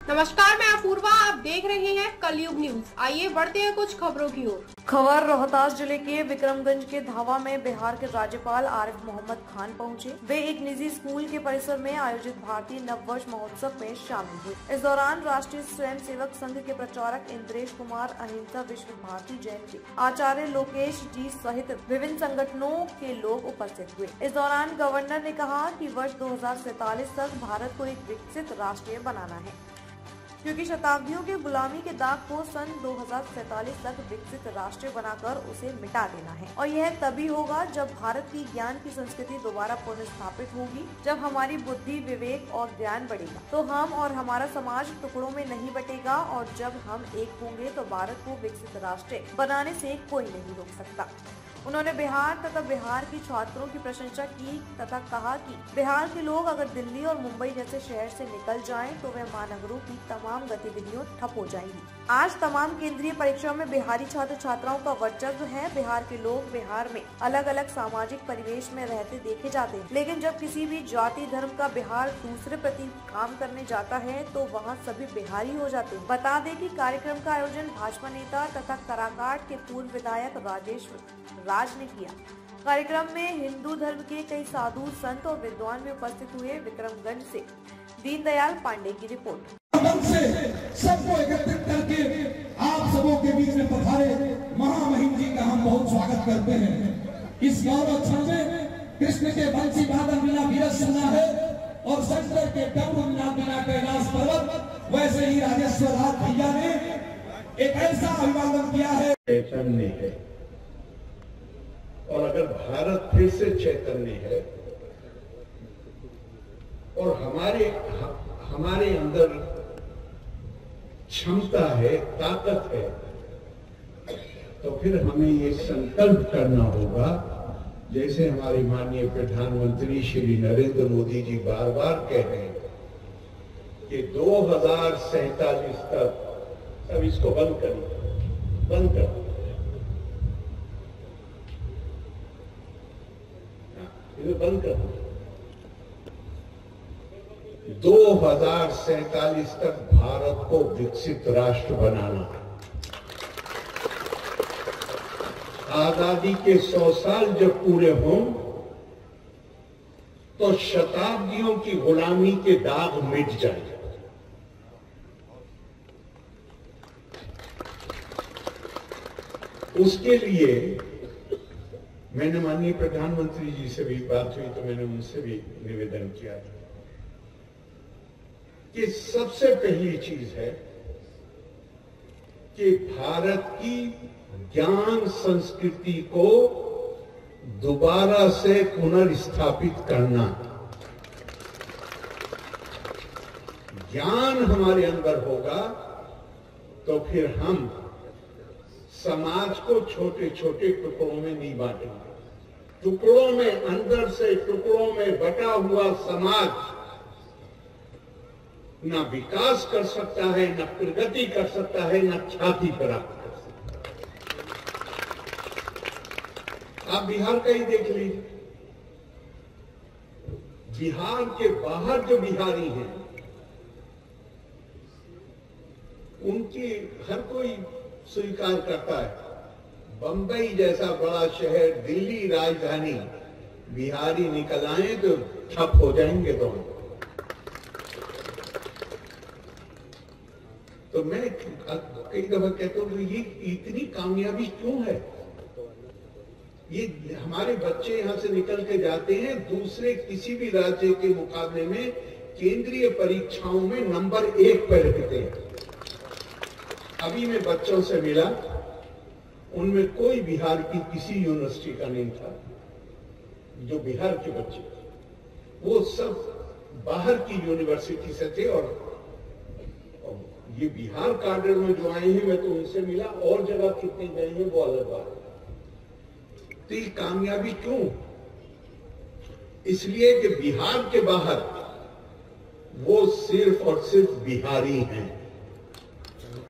नमस्कार, मैं अपूर्वा। आप देख रहे हैं कलयुग न्यूज। आइए बढ़ते हैं कुछ खबरों की ओर। खबर रोहतास जिले के विक्रमगंज के धावा में बिहार के राज्यपाल आरिफ मोहम्मद खान पहुंचे। वे एक निजी स्कूल के परिसर में आयोजित भारतीय नववर्ष महोत्सव में शामिल हुए। इस दौरान राष्ट्रीय स्वयंसेवक संघ के प्रचारक इंद्रेश कुमार, अहिंसा विश्व भारती जैन के आचार्य लोकेश जी सहित विभिन्न संगठनों के लोग उपस्थित हुए। इस दौरान गवर्नर ने कहा कि वर्ष 2047 तक भारत को एक विकसित राष्ट्र बनाना है, क्योंकि शताब्दियों के गुलामी के दाग को सन 2047 तक विकसित राष्ट्र बनाकर उसे मिटा देना है। और यह तभी होगा जब भारत की ज्ञान की संस्कृति दोबारा पुनर्स्थापित होगी, जब हमारी बुद्धि, विवेक और ज्ञान बढ़ेगा तो हम और हमारा समाज टुकड़ों में नहीं बटेगा, और जब हम एक होंगे तो भारत को विकसित राष्ट्र बनाने से कोई नहीं रोक सकता। उन्होंने बिहार तथा बिहार की छात्रों की प्रशंसा की तथा कहा कि बिहार के लोग अगर दिल्ली और मुंबई जैसे शहर से निकल जाएं तो वह महानगरों की तमाम गतिविधियों ठप हो जाएंगी। आज तमाम केंद्रीय परीक्षाओं में बिहारी छात्र छात्राओं का वर्चस्व है। बिहार के लोग बिहार में अलग अलग सामाजिक परिवेश में रहते देखे जाते हैं, लेकिन जब किसी भी जाति धर्म का बिहार दूसरे प्रति काम करने जाता है तो वहाँ सभी बिहारी हो जाते हैं। बता दें कि कार्यक्रम का आयोजन भाजपा नेता तथा कराकाट के पूर्व विधायक राजेश राज ने किया। कार्यक्रम में हिंदू धर्म के कई साधु, संत और विद्वान भी उपस्थित हुए। विक्रमगंज से दीनदयाल पांडे की रिपोर्ट। सबको एकत्रित करके आप सबों के बीच में पधारे महामहिम जी का हम बहुत स्वागत करते हैं। इस गौरव क्षण में कृष्ण के बंसी वादन बिना विरस सुना है और शंकर के डमरू बिना कैलाश पर्वत, वैसे ही राजेश्वर राज भैया ने एक ऐसा अभिवादन किया है। चैतन्य है, और अगर भारत फिर से चैतन्य है और हमारे अंदर क्षमता है, ताकत है, तो फिर हमें ये संकल्प करना होगा, जैसे हमारे माननीय प्रधानमंत्री श्री नरेंद्र मोदी जी बार बार कह रहे हैं कि 2047 तक, अब इसको बंद करो, बंद कर 2047 तक भारत को विकसित राष्ट्र बनाना। आजादी के 100 साल जब पूरे हों तो शताब्दियों की गुलामी के दाग मिट जाए। उसके लिए मैंने माननीय प्रधानमंत्री जी से भी बात हुई तो मैंने उनसे भी निवेदन किया कि सबसे पहली चीज है कि भारत की ज्ञान संस्कृति को दोबारा से पुनर्स्थापित करना। ज्ञान हमारे अंदर होगा तो फिर हम समाज को छोटे छोटे टुकड़ों में नहीं बांटेंगे। टुकड़ों में, अंदर से टुकड़ों में बटा हुआ समाज न विकास कर सकता है, न प्रगति कर सकता है, न ख्याति प्राप्त कर सकता है। आप बिहार का ही देख लीजिए। बिहार के बाहर जो बिहारी हैं उनकी हर कोई स्वीकार करता है। बंबई जैसा बड़ा शहर, दिल्ली राजधानी, बिहारी निकल आए तो ठप हो जाएंगे दोनों। तो मैं कई दफा कहता हूं ये इतनी कामयाबी क्यों है? ये हमारे बच्चे यहां से निकल के जाते हैं, दूसरे किसी भी राज्य के मुकाबले में केंद्रीय परीक्षाओं में नंबर 1 पर रहते हैं। अभी मैं बच्चों से मिला, उनमें कोई बिहार की किसी यूनिवर्सिटी का नहीं था। जो बिहार के बच्चे, वो सब बाहर की यूनिवर्सिटी से थे। और ये बिहार कार्डर में जो आए हैं, मैं तो उनसे मिला, और जगह कितने गए हैं वो अलग बात है। तो ये कामयाबी क्यों? इसलिए कि बिहार के बाहर वो सिर्फ और सिर्फ बिहारी हैं।